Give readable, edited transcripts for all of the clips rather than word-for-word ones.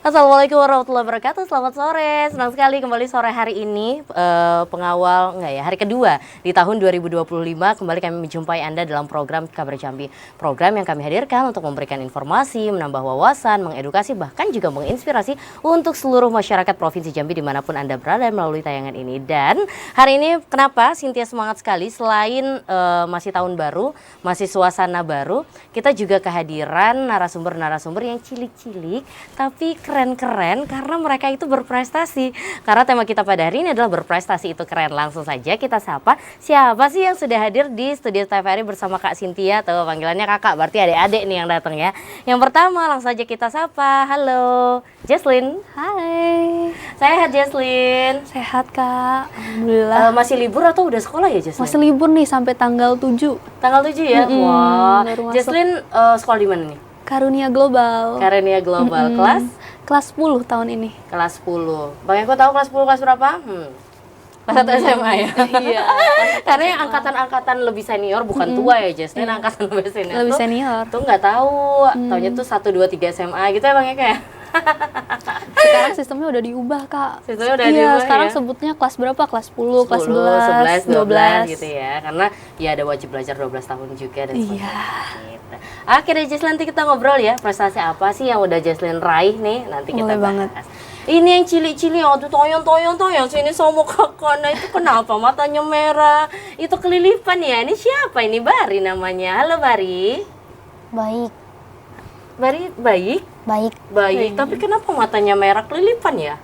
Assalamualaikum warahmatullahi wabarakatuh. Selamat sore. Senang sekali kembali sore hari ini pengawal hari kedua di tahun 2025 kembali kami menjumpai Anda dalam program Kabar Jambi. Program yang kami hadirkan untuk memberikan informasi, menambah wawasan, mengedukasi bahkan juga menginspirasi untuk seluruh masyarakat Provinsi Jambi dimanapun Anda berada melalui tayangan ini. Dan hari ini kenapa Cynthia semangat sekali selain masih tahun baru, masih suasana baru, kita juga kehadiran narasumber-narasumber yang cilik-cilik tapi keren-keren karena mereka itu berprestasi. Karena tema kita pada hari ini adalah berprestasi itu keren. Langsung saja kita sapa siapa sih yang sudah hadir di studio TVRI bersama Kak Cynthia. Tuh panggilannya kakak, berarti adik-adik nih yang datang ya. Yang pertama langsung saja kita sapa. Halo, Jesslyn. Hai. Sehat Jesslyn? Sehat Kak, alhamdulillah. Masih libur atau udah sekolah ya Jesslyn? Masih libur nih sampai tanggal 7. Tanggal 7 ya? Wah, Jesslyn sekolah di mana nih? Karunia Global. Karunia Global. Kelas 10 tahun ini. Kelas 10. Bang Eko tahu kelas 10 kelas berapa? Kelas 1 SMA ya? Iya. Karena yang angkatan-angkatan lebih senior, bukan tua ya Jesslyn, angkatan lebih senior. Lebih senior. Tuh nggak tahu, taunya tuh 1, 2, 3 SMA gitu ya Bang Eko ya? Sekarang sistemnya udah diubah Kak. Sistemnya udah diubah sekarang ya? sebutnya kelas berapa? Kelas 10, kelas 11, 12 gitu ya. Karena ya ada wajib belajar 12 tahun juga dan sebagainya. Gitu. Akhirnya Jesslyn, nanti kita ngobrol ya, prestasi apa sih yang udah Jesslyn raih nih, nanti kita bahas. Banget. Ini yang cilik-cilik, aduh toyong sini sama kakak, nah itu kenapa matanya merah? Itu kelilipan ya, ini siapa ini? Bari namanya. Halo Bari. Baik. Bari baik? Baik. Tapi kenapa matanya merah kelilipan ya?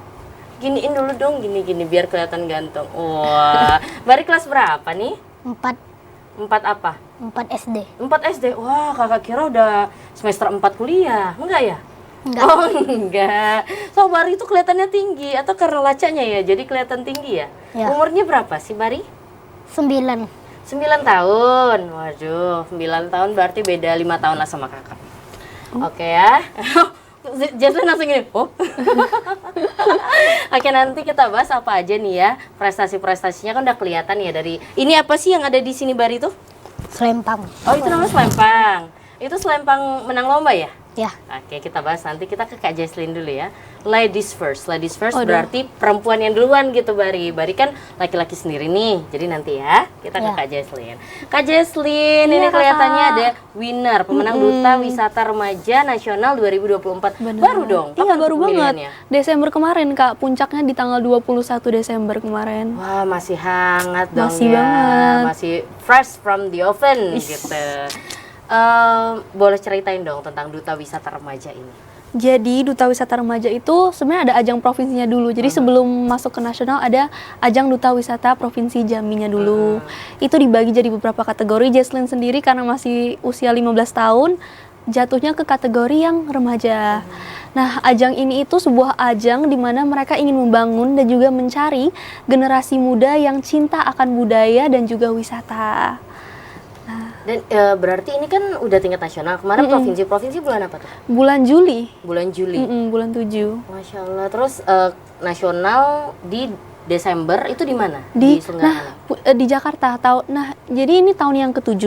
Giniin dulu dong, gini biar kelihatan ganteng. Wah, Bari kelas berapa nih? 4 apa? 4 SD. 4 SD. Wah, kakak kira udah semester 4 kuliah. Enggak ya? Enggak. Oh, enggak. So, Bari itu kelihatannya tinggi atau karena lacanya ya? Jadi kelihatan tinggi ya? Ya. Umurnya berapa sih, Bari? 9. 9 tahun. Waduh, 9 tahun berarti beda 5 tahun lah sama kakak. Oke ya. Jesslyn langsung gini, Oke, nanti kita bahas apa aja nih ya. Prestasi-prestasinya kan udah kelihatan ya dari... Ini apa sih yang ada di sini Bari tuh? Selempang. Oh, itu namanya selempang. Itu selempang menang lomba ya? Ya. Oke, kita bahas nanti. Kita ke Kak Jesslyn dulu ya. Ladies first berarti perempuan yang duluan gitu Bari. Bari kan laki-laki sendiri nih. Jadi nanti ya kita ke Kak Jesslyn. Kak Jesslyn, ini kelihatannya ada winner pemenang Duta Wisata Remaja Nasional 2024. Bener. Baru dong. Iya, baru banget. Pemilihannya? Desember kemarin Kak, puncaknya di tanggal 21 Desember kemarin. Wah, masih hangat dong Masih ya. banget. Masih fresh from the oven gitu. Boleh ceritain dong tentang Duta Wisata Remaja ini? Jadi Duta Wisata Remaja itu sebenarnya ada ajang provinsinya dulu. Jadi sebelum masuk ke nasional ada ajang Duta Wisata Provinsi Jambinya dulu. Itu dibagi jadi beberapa kategori. Jesslyn sendiri karena masih usia 15 tahun jatuhnya ke kategori yang remaja. Nah, ajang ini itu sebuah ajang di mana mereka ingin membangun dan juga mencari generasi muda yang cinta akan budaya dan juga wisata. Dan berarti ini kan udah tingkat nasional. Kemarin provinsi bulan apa tuh? Bulan Juli. Bulan Juli. Bulan 7. Masya Allah. Terus nasional di Desember itu di mana? Di Senggara. di Jakarta. Nah, jadi ini tahun yang ke-7.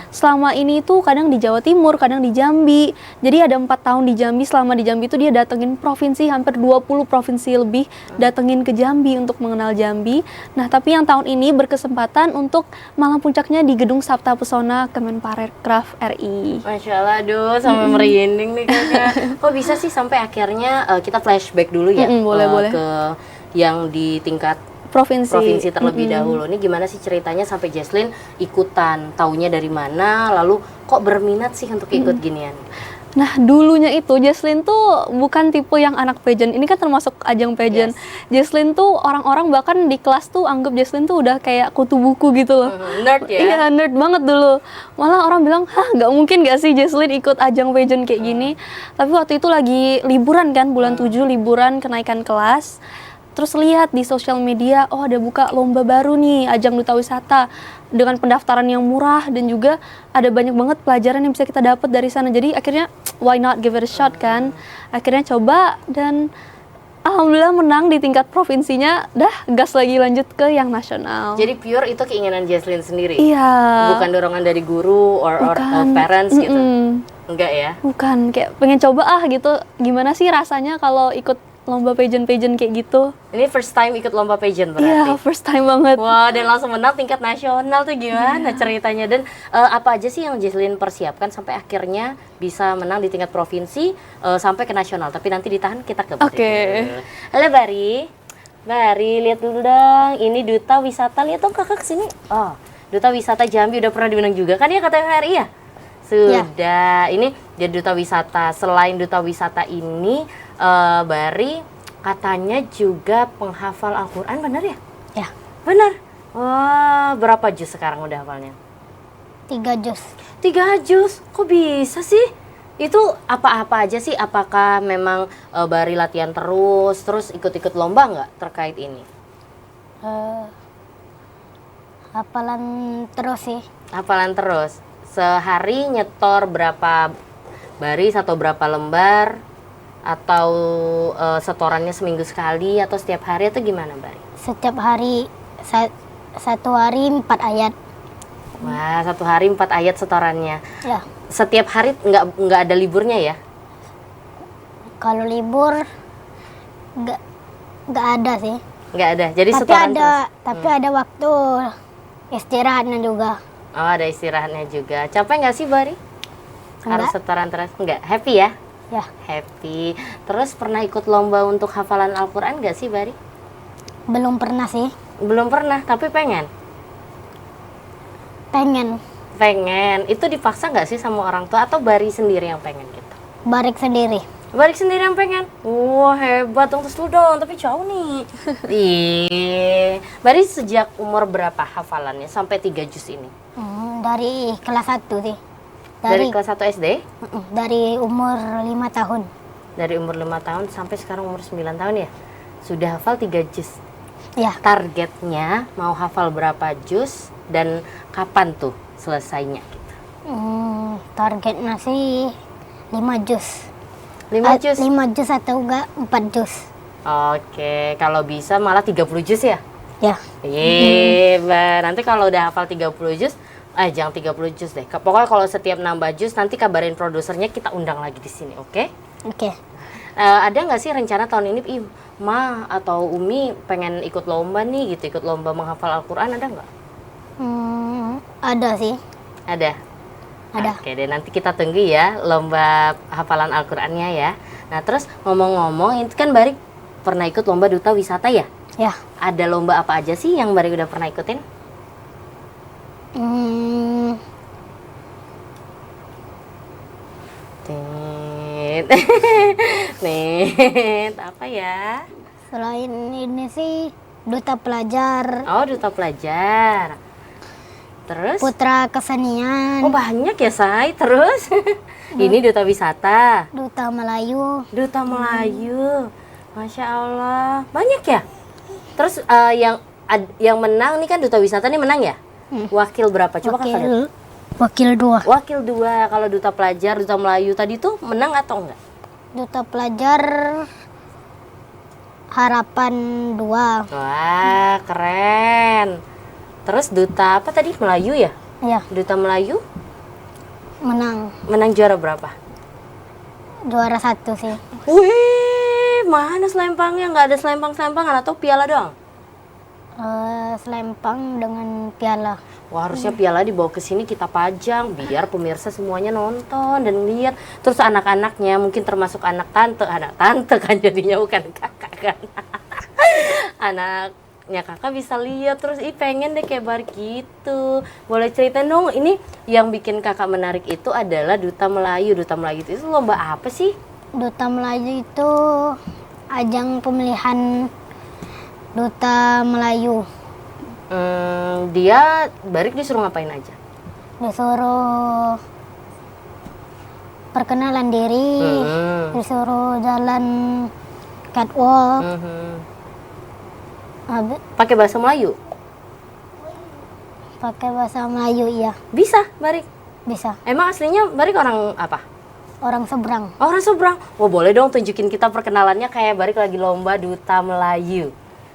Selama ini tuh kadang di Jawa Timur, kadang di Jambi. Jadi ada 4 tahun di Jambi. Selama di Jambi itu dia datengin provinsi, hampir 20 provinsi lebih datengin ke Jambi untuk mengenal Jambi. Nah, tapi yang tahun ini berkesempatan untuk malam puncaknya di Gedung Sabta Pesona Kemenparekraf RI. Masya Allah, aduh sampai merinding nih kakak. Kok bisa sih sampai akhirnya kita flashback dulu ya? Boleh. Ke yang di tingkat provinsi terlebih dahulu. Ini gimana sih ceritanya sampai Jesslyn ikutan? Taunya dari mana? Lalu kok berminat sih untuk ikut ginian? Nah, dulunya itu Jesslyn tuh bukan tipe yang anak pageant. Ini kan termasuk ajang pageant. Jesslyn tuh orang-orang bahkan di kelas tuh anggap Jesslyn tuh udah kayak kutu buku gitu loh. Nerd ya? Iya, nerd banget dulu. Malah orang bilang, nggak mungkin gak sih Jesslyn ikut ajang pageant kayak gini. Tapi waktu itu lagi liburan kan, bulan 7 liburan kenaikan kelas. Terus lihat di sosial media, ada buka lomba baru nih, ajang Duta Wisata dengan pendaftaran yang murah dan juga ada banyak banget pelajaran yang bisa kita dapat dari sana. Jadi akhirnya why not give it a shot kan? Akhirnya coba dan alhamdulillah menang di tingkat provinsinya. Gas lagi lanjut ke yang nasional. Jadi pure itu keinginan Jesslyn sendiri? Iya. Bukan dorongan dari guru or parents gitu? Enggak ya? Bukan, kayak pengen coba gitu. Gimana sih rasanya kalau ikut lomba pageant-pageant kayak gitu? Ini first time ikut lomba pageant berarti? Iya, first time banget. Wah, dan langsung menang tingkat nasional tuh gimana ceritanya? Dan apa aja sih yang Jesslyn persiapkan sampai akhirnya bisa menang di tingkat provinsi sampai ke nasional? Tapi nanti ditahan, kita ke Bari. Oke. Dulu. Halo Bari. Bari, lihat dulu dong. Ini Duta Wisata, lihat dong kakak kesini. Oh, Duta Wisata Jambi udah pernah diundang juga kan ya KTVRI ya? Sudah. Ini jadi Duta Wisata. Selain Duta Wisata ini, Bari katanya juga penghafal Al-Quran, benar ya? Ya, Benar. Wah, berapa juz sekarang udah hafalnya? 3 juz. 3 juz. Kok bisa sih? Itu apa-apa aja sih? Apakah memang Bari latihan terus ikut-ikut lomba nggak terkait ini? Eh, hafalan terus sih. Hafalan terus. Sehari nyetor berapa baris atau berapa lembar? Atau setorannya seminggu sekali atau setiap hari atau gimana Bari? Setiap hari satu hari 4 ayat. Wah, 1 hari 4 ayat setorannya. Ya, Setiap hari nggak ada liburnya ya? kalau libur nggak ada sih. Nggak ada. Jadi Tapi setoran ada terus. ada waktu istirahatnya juga. Oh, ada istirahatnya juga. Capek nggak sih Bari? Harus Enggak. setoran terus? Nggak. Happy ya? Ya, Happy. Terus pernah ikut lomba untuk hafalan Al-Quran nggak sih Bari? belum pernah sih. Belum pernah, tapi pengen. Pengen Pengen. Itu dipaksa nggak sih sama orang tua atau Bari sendiri yang pengen gitu? barik sendiri. Bari sendiri yang pengen? Wah, hebat dong. Terus lu dong, tapi jauh nih. Ih. Bari sejak umur berapa hafalannya sampai 3 juz ini? Dari kelas 1 sih. Dari kelas 1 SD? Dari umur 5 tahun. Dari umur 5 tahun sampai sekarang umur 9 tahun ya? Sudah hafal 3 juz. Ya, Targetnya mau hafal berapa juz dan kapan tuh selesainya? targetnya sih 5 juz. 5 juz? 5 juz atau enggak 4 juz. Oke, kalau bisa malah 30 juz ya? Ya, Iya, nanti kalau udah hafal 30 juz, jangan 30 juz deh. Pokoknya kalau setiap nambah juz nanti kabarin produsernya, kita undang lagi di sini, oke? oke. Ada nggak sih rencana tahun ini, Ma atau Umi pengen ikut lomba nih gitu, ikut lomba menghafal Al-Quran, ada nggak? Ada sih. Ada? Ada. Oke deh, nanti kita tunggu ya lomba hafalan Al-Qurannya ya. Nah terus ngomong-ngomong, itu kan Bari pernah ikut lomba Duta Wisata ya? Ya. Ada lomba apa aja sih yang Bari udah pernah ikutin? Nih, apa ya? Selain ini sih duta pelajar, Oh, Duta Pelajar. Terus? putra kesenian, Oh, banyak ya, Say. Terus? Ini Duta Wisata. duta Melayu. Duta Melayu. Masya Allah. Banyak ya? Terus yang menang nih kan Duta Wisata nih menang ya? Wakil berapa? Coba kakak lihat. Wakil 2. Wakil 2. Kalau Duta Pelajar, Duta Melayu tadi tuh menang atau enggak? Duta pelajar harapan 2. Wah, keren. Terus Duta apa tadi? Melayu ya? Ya, Duta Melayu menang menang juara berapa? juara 1 sih. Wih, mana selempangnya? Nggak ada selempang-selempangan atau piala doang? Selempang dengan piala. Wah, harusnya piala dibawa ke sini kita pajang biar pemirsa semuanya nonton dan lihat. Terus anak-anaknya mungkin termasuk anak tante kan jadinya, bukan kakak kan. Anaknya kakak bisa lihat terus pengen deh kayak Bari gitu. Boleh cerita dong, ini yang bikin kakak menarik itu adalah Duta Melayu. Duta Melayu itu lomba apa sih? Duta Melayu itu ajang pemilihan duta Melayu. Dia Barik disuruh ngapain aja? Disuruh perkenalan diri, disuruh jalan catwalk. Pakai bahasa Melayu? Pakai bahasa Melayu, iya. Bisa, Barik. Bisa. Emang aslinya Barik orang apa? Orang seberang. Orang seberang. Wah, boleh dong tunjukin kita perkenalannya kayak Barik lagi lomba Duta Melayu.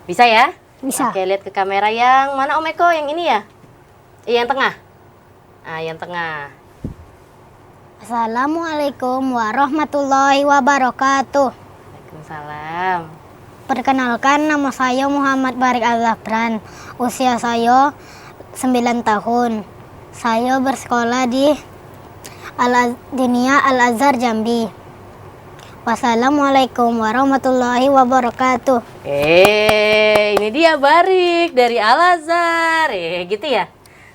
Bisa ya? Bisa. Oke, lihat ke kamera yang mana Om Eko? Yang ini ya? Yang tengah? Ah, yang tengah. Assalamualaikum warahmatullahi wabarakatuh. Waalaikumsalam. Perkenalkan, nama saya Muhammad Barik Al-Zafran. Usia saya 9 tahun. Saya bersekolah di Al-Dinia Al-Azhar Jambi. Wassalamualaikum warahmatullahi wabarakatuh. Ini dia Barik dari Al-Azhar. Gitu ya.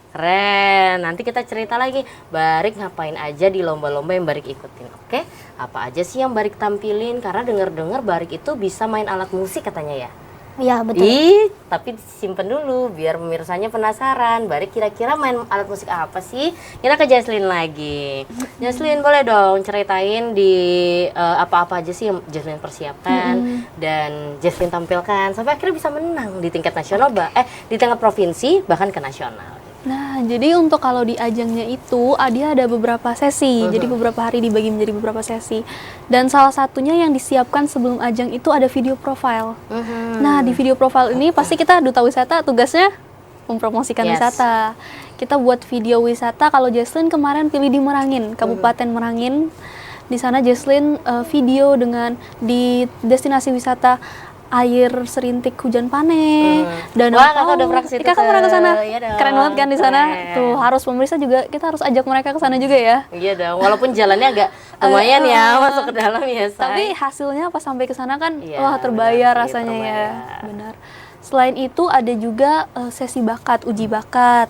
Keren. Nanti kita cerita lagi Barik ngapain aja di lomba-lomba yang Barik ikutin. Oke? Apa aja sih yang Barik tampilin? Karena dengar-dengar Barik itu bisa main alat musik katanya ya. Ya, betul. Tapi simpen dulu biar pemirsanya penasaran. Barik kira-kira main alat musik apa sih? Kita ke Jaslyn lagi. Jaslyn, boleh dong ceritain di apa-apa aja sih yang Jaslyn persiapkan dan Jaslyn tampilkan sampai akhirnya bisa menang di tingkat nasional, di tingkat provinsi bahkan ke nasional. Nah, jadi untuk kalau di ajangnya itu dia ada beberapa sesi. Jadi beberapa hari dibagi menjadi beberapa sesi. Dan salah satunya yang disiapkan sebelum ajang itu ada video profile. Nah, di video profile ini pasti kita Duta Wisata tugasnya mempromosikan wisata. Kita buat video wisata. Kalau Jaslyn kemarin pilih di Merangin, Kabupaten Merangin. Di sana Jaslyn video dengan di destinasi wisata air serintik hujan pane dan Kakak udah pernah ke situ. Kakak pernah ke sana? Iya dong. Keren banget kan di sana. Keren. Tuh harus pemirsa juga kita harus ajak mereka ke sana juga ya. Iya dong. Walaupun jalannya agak lumayan ya masuk ke dalam ya. Tapi hasilnya pas sampai ke sana kan Iya, terbayar benar sih, rasanya ya. terbayar. Benar. Selain itu ada juga sesi bakat, uji bakat.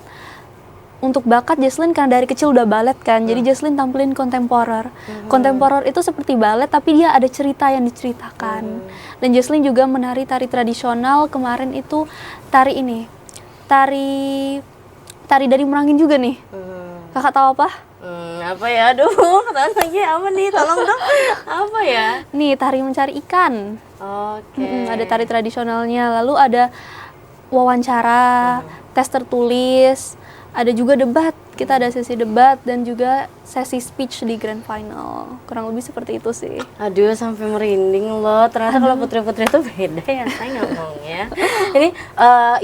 Untuk bakat Jaslyn karena dari kecil udah balet kan, jadi Jaslyn tampilin kontemporer. Kontemporer itu seperti balet tapi dia ada cerita yang diceritakan. Dan Jaslyn juga menari tari tradisional. Kemarin itu tari ini, tari dari Merangin juga nih. Kakak tahu apa? Apa ya? Aduh, ketahuan lagi apa nih? Tolong dong. Apa ya? Nih tari mencari ikan. Oke. Ada tari tradisionalnya, lalu ada wawancara, tes tertulis. Ada juga debat, kita ada sesi debat dan juga sesi speech di grand final. Kurang lebih seperti itu sih. Aduh, sampai merinding loh. Ternyata kalau putri-putri itu beda ya, saya ngomongnya. Ini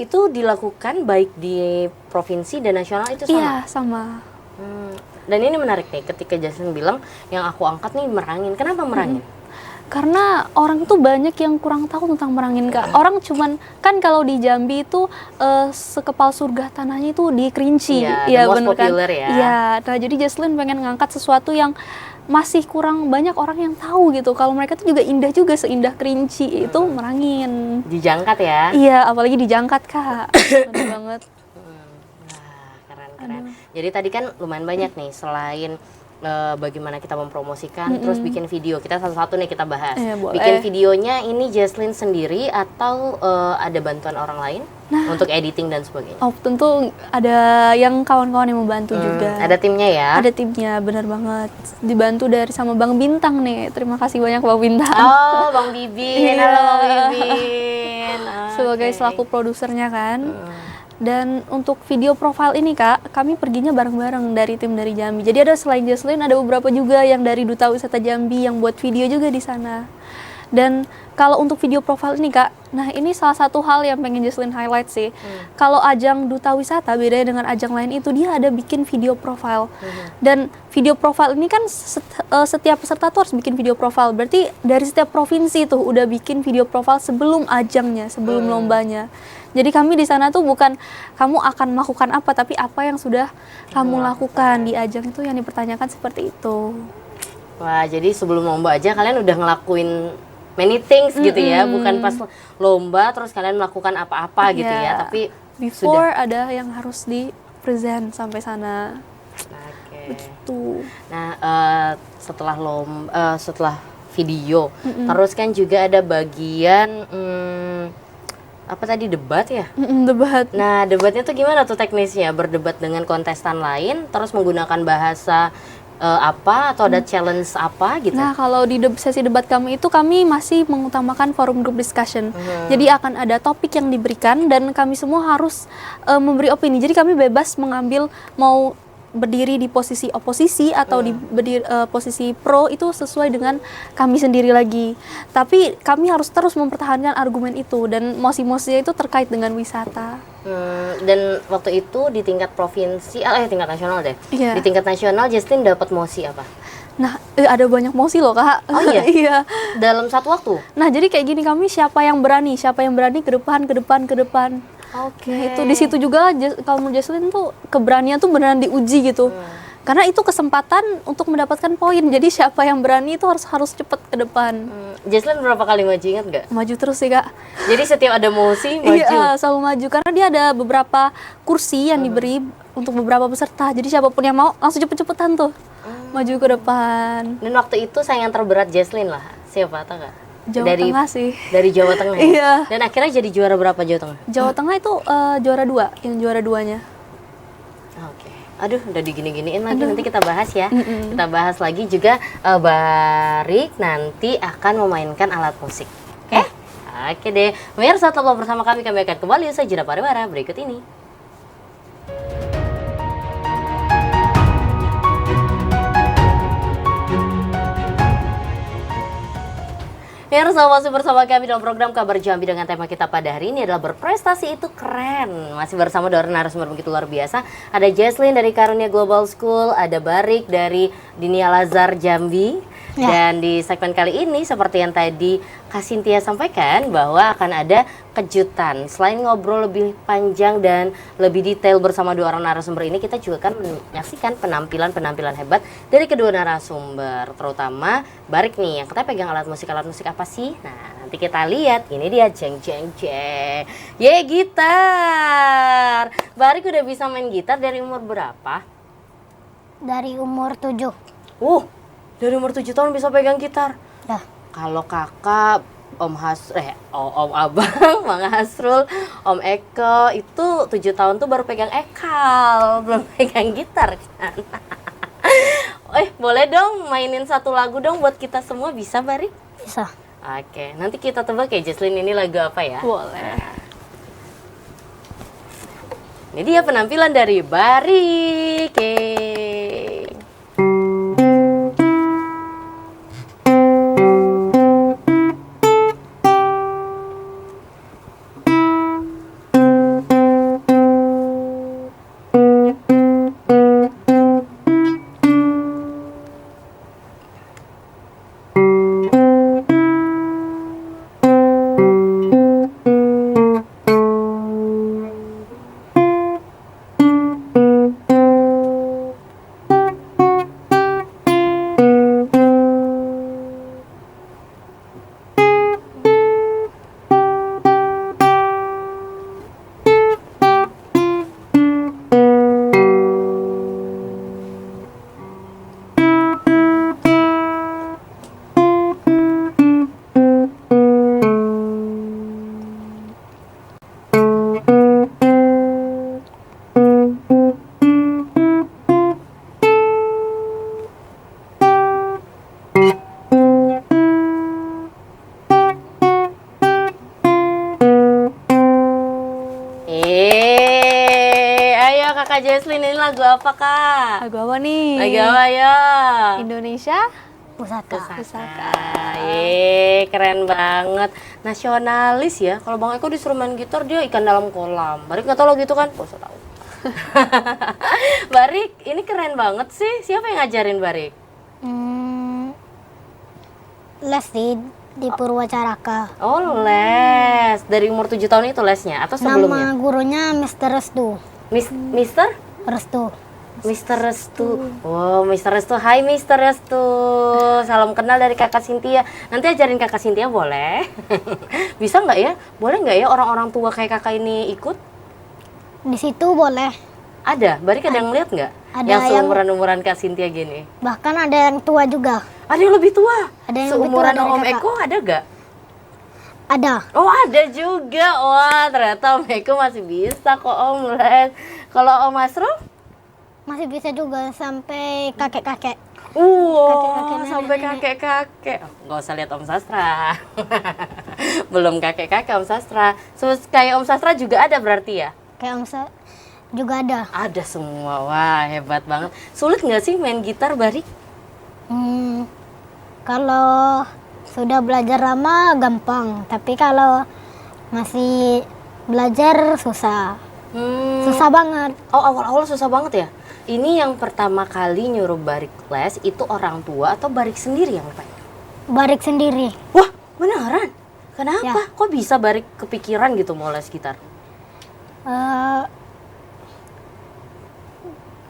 itu dilakukan baik di provinsi dan nasional itu sama? Iya, sama. Dan ini menarik nih, ketika Jaslyn bilang yang aku angkat nih Merangin. Kenapa Merangin? Karena orang tuh banyak yang kurang tahu tentang Merangin, Kak. Orang cuman, kan kalau di Jambi itu sekepal surga tanahnya itu di Kerinci. Iya, the most bener kan? popular ya. Iya, nah jadi Jaslyn pengen ngangkat sesuatu yang masih kurang banyak orang yang tahu gitu. Kalau mereka tuh juga indah juga, seindah Kerinci itu Merangin. Dijangkat ya? Iya, apalagi dijangkat, Kak. Bener banget. Wah, keren-keren. Jadi tadi kan lumayan banyak nih, selain bagaimana kita mempromosikan, terus bikin video. Kita satu-satu nih kita bahas. Boleh. Bikin videonya ini Jaslyn sendiri atau ada bantuan orang lain untuk editing dan sebagainya? Oh, tentu ada yang kawan-kawan yang membantu juga. Ada timnya ya? Ada timnya, benar banget. Dibantu dari sama Bang Bintang nih. Terima kasih banyak Bang Bintang. Oh, Bang Bibin. Iya. Halo Bang Bibin. Sebagai Oke. selaku produsernya kan. Dan untuk video profile ini Kak, kami perginya bareng-bareng dari tim dari Jambi. Jadi ada selain Jaslyn ada beberapa juga yang dari Duta Wisata Jambi yang buat video juga di sana. Dan kalau untuk video profile ini Kak, nah ini salah satu hal yang pengen Jaslyn highlight sih. Kalau ajang Duta Wisata bedanya dengan ajang lain itu dia ada bikin video profile. Dan video profile ini kan setiap peserta tuh harus bikin video profile. Berarti dari setiap provinsi tuh udah bikin video profile sebelum ajangnya, sebelum lombanya. Jadi kami di sana tuh bukan kamu akan melakukan apa, tapi apa yang sudah kamu lakukan di ajang itu yang dipertanyakan seperti itu. Wah, jadi sebelum lomba aja kalian udah ngelakuin many things gitu ya, bukan pas lomba terus kalian melakukan apa-apa gitu ya, tapi before ada yang harus di present sampai sana. Oke. Begitu. Nah, setelah video, terus kan juga ada bagian apa tadi, debat ya? Debat. Nah, debatnya tuh gimana tuh teknisnya? Berdebat dengan kontestan lain, terus menggunakan bahasa apa atau ada challenge apa gitu? Nah, kalau di sesi debat kami itu kami masih mengutamakan forum group discussion. Jadi akan ada topik yang diberikan dan kami semua harus memberi opini. Jadi kami bebas mengambil mau berdiri di posisi oposisi atau di posisi pro, itu sesuai dengan kami sendiri lagi. Tapi kami harus terus mempertahankan argumen itu dan mosi-mosinya itu terkait dengan wisata. Dan waktu itu di tingkat provinsi, tingkat nasional deh. Iya. Di tingkat nasional Justin dapat mosi apa? Nah, ada banyak mosi loh Kak. Oh iya? Iya. Dalam satu waktu? Nah, jadi kayak gini, kami siapa yang berani ke depan, ke depan, ke depan. Oke. Nah, itu di situ juga kalau menurut Jesslyn tuh keberanian tuh beneran diuji gitu. Karena itu kesempatan untuk mendapatkan poin. Jadi siapa yang berani itu harus cepet ke depan. Jesslyn berapa kali maju, ingat nggak? Maju terus sih Kak. Jadi setiap ada mosi maju? Iya, selalu maju. Karena dia ada beberapa kursi yang diberi untuk beberapa peserta. Jadi siapapun yang mau langsung cepet-cepetan tuh maju ke depan. Dan waktu itu saingan terberat Jesslyn lah. Siapa atau nggak? Jawa Tengah sih. Dari Jawa Tengah ya? Iya. Dan akhirnya jadi juara berapa Jawa Tengah? Jawa Tengah itu juara 2, yang juara 2-nya. Oke. Aduh, udah digini-giniin lagi, nanti kita bahas ya. Kita bahas lagi juga Barik nanti akan memainkan alat musik. Oke? Oke deh. Pemirsa, tetaplah bersama kami akan kembali usai jeda pariwara berikut ini. Pemirsa, masih bersama kami dalam program Kabar Jambi dengan tema kita pada hari ini adalah berprestasi itu keren. Masih bersama dua narasumber begitu luar biasa. Ada Jesslyn dari Karunia Global School, ada Barik dari Dinia Al-Azhar Jambi. Dan di segmen kali ini seperti yang tadi Kak Cynthia sampaikan bahwa akan ada kejutan. Selain ngobrol lebih panjang dan lebih detail bersama dua orang narasumber ini, kita juga akan menyaksikan penampilan-penampilan hebat dari kedua narasumber. Terutama Barik nih, yang katanya pegang alat musik apa sih? Nah, nanti kita lihat. Ini dia, jeng jeng jeng. Ye, gitar. Barik udah bisa main gitar dari umur berapa? Dari umur 7. Dari umur 7 tahun bisa pegang gitar. Dah. Kalau kakak, Om Abang, Bang Hasrul, Om Eko itu 7 tahun tuh baru pegang ekal, belum pegang gitar kan. Boleh dong mainin satu lagu dong buat kita semua, bisa Barik? Bisa. Oke, nanti kita tebak ya Jesslyn, ini lagu apa ya? Boleh. Ini dia penampilan dari Barik. Kak Jesslyn, ini lagu apa Kak? Lagu apa nih? Lagu apa ya? Indonesia Pusaka. Keren banget. Nasionalis ya. Kalau Bang Eko disuruh main gitar, dia ikan dalam kolam. Barik nggak tahu lo gitu kan? Gak usah tahu. Barik, ini keren banget sih. Siapa yang ngajarin Barik? Les di Purwacaraka. Oh, les. Dari umur 7 tahun itu lesnya atau sebelumnya? Nama gurunya Mr. Restu. Mister? Restu. Mr. Restu. Wow, Mr. Restu. Hai Mr. Restu. Salam kenal dari Kakak Cynthia. Nanti ajarin Kakak Cynthia boleh? Bisa nggak ya? Boleh nggak ya orang-orang tua kayak Kakak ini ikut? Di situ boleh. Ada? Barik ada yang lihat nggak? Ada yang seumuran-umuran Kak Cynthia gini? Bahkan ada yang tua juga. Ada yang lebih tua? Ada yang seumuran lebih tua Om dari Eko ada nggak? Ada. Oh ada juga. Wah ternyata Om Eko masih bisa kok Om les. Kalau Om Hasrul? Masih bisa juga sampai kakek-kakek. Wow, Kakek-kakek, sampai nenek-nenek. kakek-kakek. Nggak usah lihat Om Sastra. Belum kakek-kakek Om Sastra. Kayak Om Sastra juga ada berarti ya? Kayak juga ada. Ada semua. Wah hebat banget. Sulit nggak sih main gitar Barik? Kalau sudah belajar lama gampang, tapi kalau masih belajar susah. Susah banget. Oh awal-awal susah banget ya? Ini yang pertama kali nyuruh Barik les itu orang tua atau Barik sendiri yang pengen? Barik sendiri. Wah, beneran? Kenapa? Ya. Kok bisa Barik kepikiran gitu mau les gitar? Eh,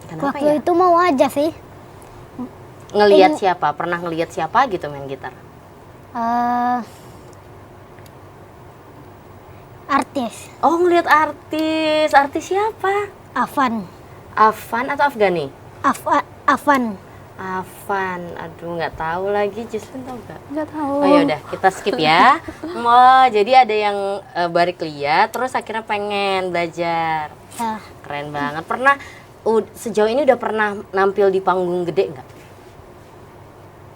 Kenapa waktu ya? itu mau aja sih. Ngelihat siapa? Pernah ngelihat siapa gitu main gitar? Eh, artis Oh, ngelihat artis. Artis siapa? Afan. Afan atau Afgani? Afan. Afan. Aduh, nggak tahu lagi. Jesslyn tahu nggak? Nggak tahu. Oh ya udah, kita skip ya. Oh, jadi ada yang Barik lihat, terus akhirnya pengen belajar. Ya, Keren banget. Pernah sejauh ini udah pernah nampil di panggung gede nggak?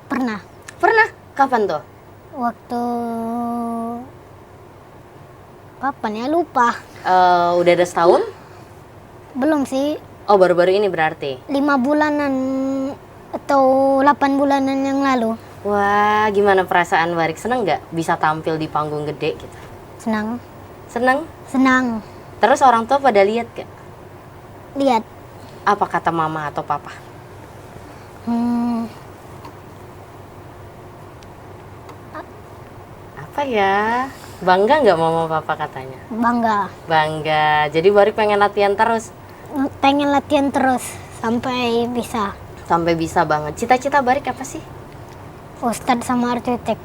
pernah. Pernah. Kapan tuh? Waktu kapan ya, lupa. Udah ada setahun? Belum sih, Oh, baru-baru ini berarti. 5 bulanan atau 8 bulanan yang lalu. Wah, gimana perasaan Barik? Seneng nggak bisa tampil di panggung gede gitu? Senang. Seneng? Senang. Terus orang tua pada lihat gak? Lihat. Apa kata mama atau papa? Hmm, Apa ya? Bangga nggak mama papa katanya? bangga. Bangga. Jadi Barik pengen latihan terus Pengen latihan terus sampai bisa. sampai bisa banget. Cita-cita Barik apa sih? Ustadz sama arsitek.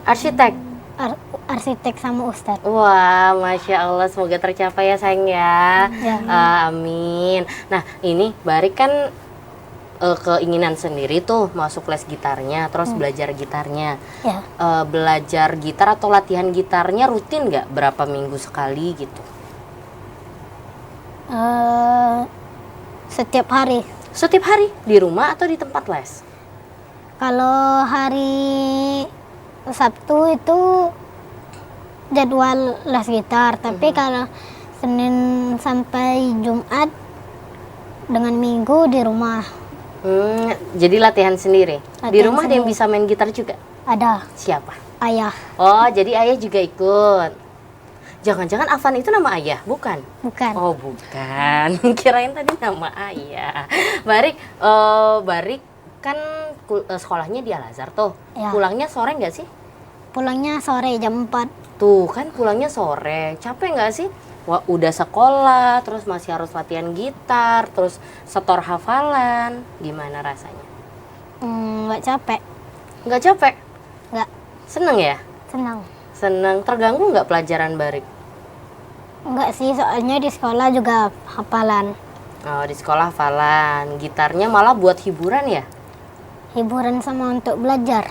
Arsitek. Arsitek sama ustadz. Wah, Masya Allah, semoga tercapai ya sayang ya. Ya. Amin. Nah, ini Barik kan keinginan sendiri tuh masuk les gitarnya, terus belajar gitarnya. Ya. Belajar gitar atau latihan gitarnya rutin nggak? Berapa minggu sekali gitu? Setiap hari. Setiap hari? Di rumah atau di tempat les? Kalau hari Sabtu itu jadwal les gitar, tapi kalau Senin sampai Jumat dengan Minggu di rumah. Jadi latihan sendiri. Di Latihan rumah ada yang sendiri. bisa main gitar juga? Ada Siapa? ayah, Oh, jadi ayah juga ikut. Jangan-jangan Afan itu nama ayah, bukan? bukan. Oh, bukan. Kirain tadi nama ayah. Barik, Barik kan sekolahnya di Al-Azhar tuh. Ya. Pulangnya sore nggak sih? Pulangnya sore jam 4. Tuh kan pulangnya sore. Capek nggak sih? Wah, udah sekolah, terus masih harus latihan gitar, terus setor hafalan. Gimana rasanya? Nggak capek, Nggak capek? nggak, Seneng ya? senang. Seneng. Terganggu nggak pelajaran Barik? Nggak sih, soalnya di sekolah juga hafalan. Oh, di sekolah hafalan. Gitarnya malah buat hiburan ya? Hiburan sama untuk belajar.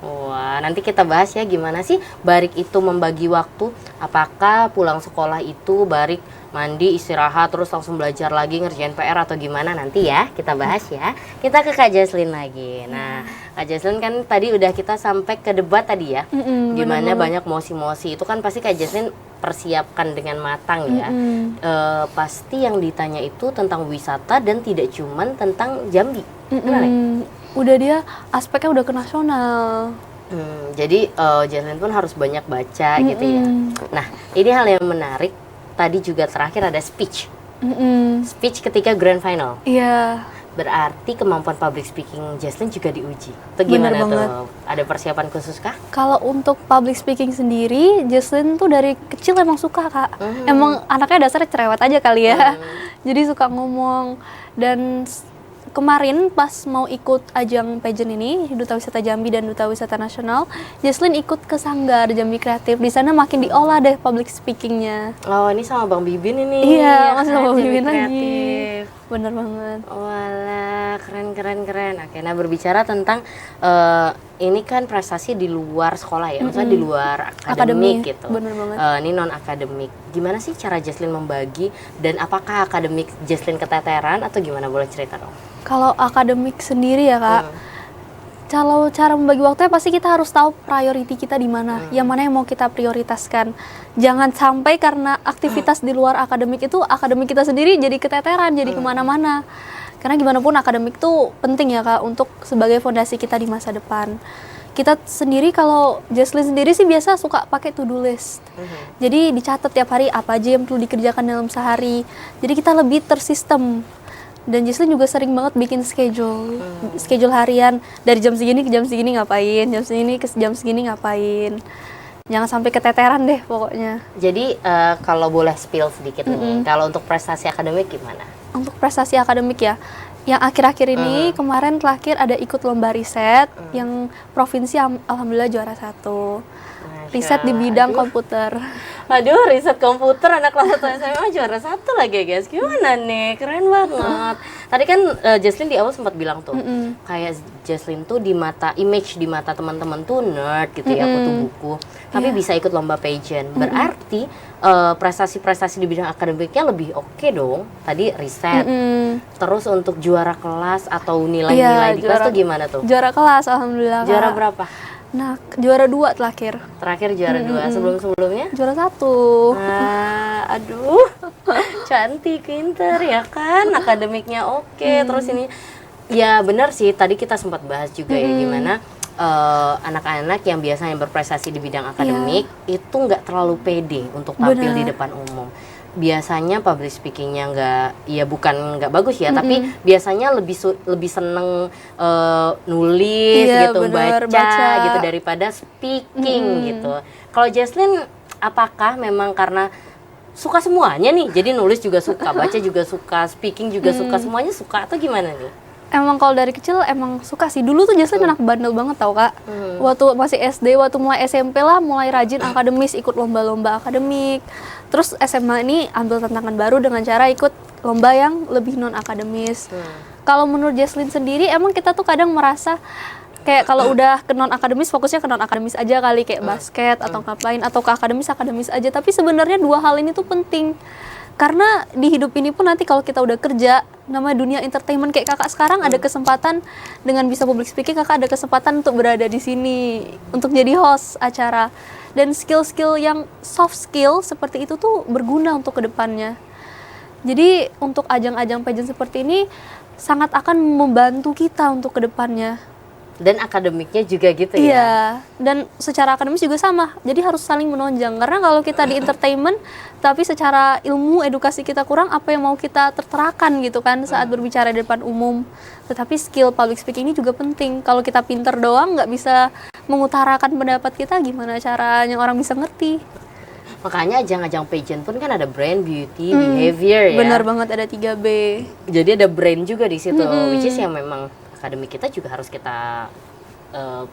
Wah, nanti kita bahas ya gimana sih Barik itu membagi waktu. Apakah pulang sekolah itu Barik mandi, istirahat, terus langsung belajar lagi, ngerjain PR atau gimana nanti ya, kita bahas ya. Kita ke Kak Jesslyn lagi. Nah, Kak Jesslyn kan tadi udah kita sampai ke debat tadi ya. Gimana banyak mosi-mosi, itu kan pasti Kak Jesslyn persiapkan dengan matang ya. Pasti yang ditanya itu tentang wisata dan tidak cuman tentang Jambi. Benar ya? Udah dia aspeknya udah ke nasional. Jadi Jesslyn pun harus banyak baca gitu ya. Nah, ini hal yang menarik. Tadi juga terakhir ada speech. Speech ketika grand final. Iya. Berarti kemampuan public speaking Jesslyn juga diuji. Itu gimana Bener tuh? banget. Ada persiapan khusus kah? Kalau untuk public speaking sendiri, Jesslyn tuh dari kecil emang suka, Kak. Emang anaknya dasarnya cerewet aja kali ya. Jadi suka ngomong. Dan kemarin pas mau ikut ajang pageant ini, Duta Wisata Jambi dan Duta Wisata Nasional, Jesslyn ikut ke Sanggar Jambi Kreatif. Di sana makin diolah deh public speakingnya. Oh, ini sama Bang Bibin ini. Iya, ya masih kan? sama Bang Jambi Bibin lagi. Kreatif. Bener banget. Walah, keren. Oke, nah berbicara tentang ini kan prestasi di luar sekolah ya, maksudnya di luar akademik gitu. Bener banget. Ini non akademik. Gimana sih cara Jesslyn membagi dan apakah akademik Jesslyn keteteran atau gimana, boleh cerita dong? Kalau akademik sendiri ya, Kak, kalau cara membagi waktunya pasti kita harus tahu priority kita di mana, yang mana yang mau kita prioritaskan. Jangan sampai karena aktivitas di luar akademik itu, akademik kita sendiri jadi keteteran, jadi kemana-mana. Karena gimana pun akademik itu penting ya, Kak, untuk sebagai fondasi kita di masa depan. Kita sendiri, kalau Jesslyn sendiri sih biasa suka pakai to-do list. Jadi dicatat tiap hari apa aja yang perlu dikerjakan dalam sehari. Jadi kita lebih tersistem. Dan Jesslyn juga sering banget bikin schedule harian dari jam segini ke jam segini ngapain, jam segini ke jam segini ngapain. Jangan sampai keteteran deh pokoknya. Jadi kalau boleh spill sedikit nih, kalau untuk prestasi akademik gimana? Untuk prestasi akademik ya, yang akhir-akhir ini kemarin terakhir ada ikut lomba riset yang provinsi alhamdulillah juara 1. Riset di bidang komputer. Aduh, riset komputer anak kelas 1 SMA juara 1 lagi guys. Gimana nih? Keren banget. Tadi kan Jesslyn di awal sempat bilang tuh, kayak Jesslyn tuh image di mata teman-teman tuh nerd gitu ya, kutu buku. Tapi bisa ikut lomba pageant. Berarti prestasi-prestasi di bidang akademiknya lebih oke dong. Tadi riset. Terus untuk juara kelas atau nilai-nilai di kelas tuh gimana tuh? Juara kelas alhamdulillah. Juara Kak. berapa? Nah, juara 2 terakhir. Terakhir juara 2, sebelum-sebelumnya? Juara 1. Aduh, cantik, pinter ya kan, akademiknya oke. Terus ini, ya benar sih, tadi kita sempat bahas juga ya gimana anak-anak yang biasanya berprestasi di bidang akademik itu nggak terlalu pede untuk tampil di depan umum. Biasanya public speakingnya bukan nggak bagus ya, tapi biasanya lebih seneng nulis gitu, baca gitu daripada speaking gitu. Kalau Jesslyn, apakah memang karena suka semuanya nih, jadi nulis juga suka, baca juga suka, speaking juga suka, semuanya suka atau gimana nih? Emang kalau dari kecil emang suka sih. Dulu tuh Jesslyn anak bandel banget tau Kak. Waktu masih SD, waktu mulai SMP lah mulai rajin akademis, ikut lomba-lomba akademik. Terus SMA ini ambil tantangan baru dengan cara ikut lomba yang lebih non akademis. Kalau menurut Jesslyn sendiri emang kita tuh kadang merasa kayak kalau udah ke non akademis fokusnya ke non akademis aja kali, kayak basket atau ngapain, atau ke akademis aja. Tapi sebenarnya dua hal ini tuh penting. Karena di hidup ini pun nanti kalau kita udah kerja, namanya dunia entertainment kayak kakak sekarang ada kesempatan dengan bisa public speaking, kakak ada kesempatan untuk berada di sini, untuk jadi host acara. Dan skill-skill yang soft skill seperti itu tuh berguna untuk kedepannya. Jadi untuk ajang-ajang pageant seperti ini sangat akan membantu kita untuk kedepannya. Dan akademiknya juga gitu ya? Iya, dan secara akademis juga sama. Jadi harus saling menonjang. Karena kalau kita di entertainment, tapi secara ilmu, edukasi kita kurang, apa yang mau kita terterakan gitu kan saat berbicara di depan umum. Tetapi skill public speaking ini juga penting. Kalau kita pinter doang, nggak bisa mengutarakan pendapat kita, gimana caranya orang bisa ngerti. Makanya ajang-ajang pageant pun kan ada brand, beauty, behavior ya? Benar banget, ada 3B. Jadi ada brand juga di situ, which is yang memang akademik kita juga harus kita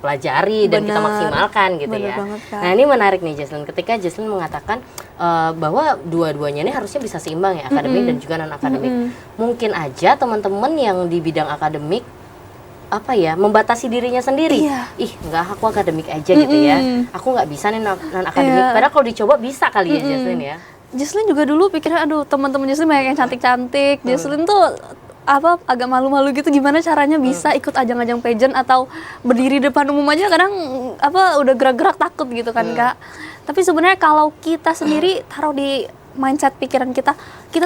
pelajari dan kita maksimalkan gitu ya. Banget, Kak. Nah ini menarik nih Jesslyn, ketika Jesslyn mengatakan bahwa dua-duanya ini harusnya bisa seimbang ya, akademik dan juga non akademik. Mungkin aja teman-teman yang di bidang akademik membatasi dirinya sendiri. Ih nggak, aku akademik aja gitu ya, aku nggak bisa nih non akademik. Padahal kalau dicoba bisa kali ya Jesslyn ya. Jesslyn juga dulu pikirnya, aduh teman-teman Jesslyn banyak yang cantik-cantik. Jesslyn tuh agak malu-malu gitu, gimana caranya bisa ikut ajang-ajang pageant atau berdiri depan umum aja kadang udah gerak-gerak takut gitu kan Kak. Tapi sebenarnya kalau kita sendiri taruh di mindset pikiran kita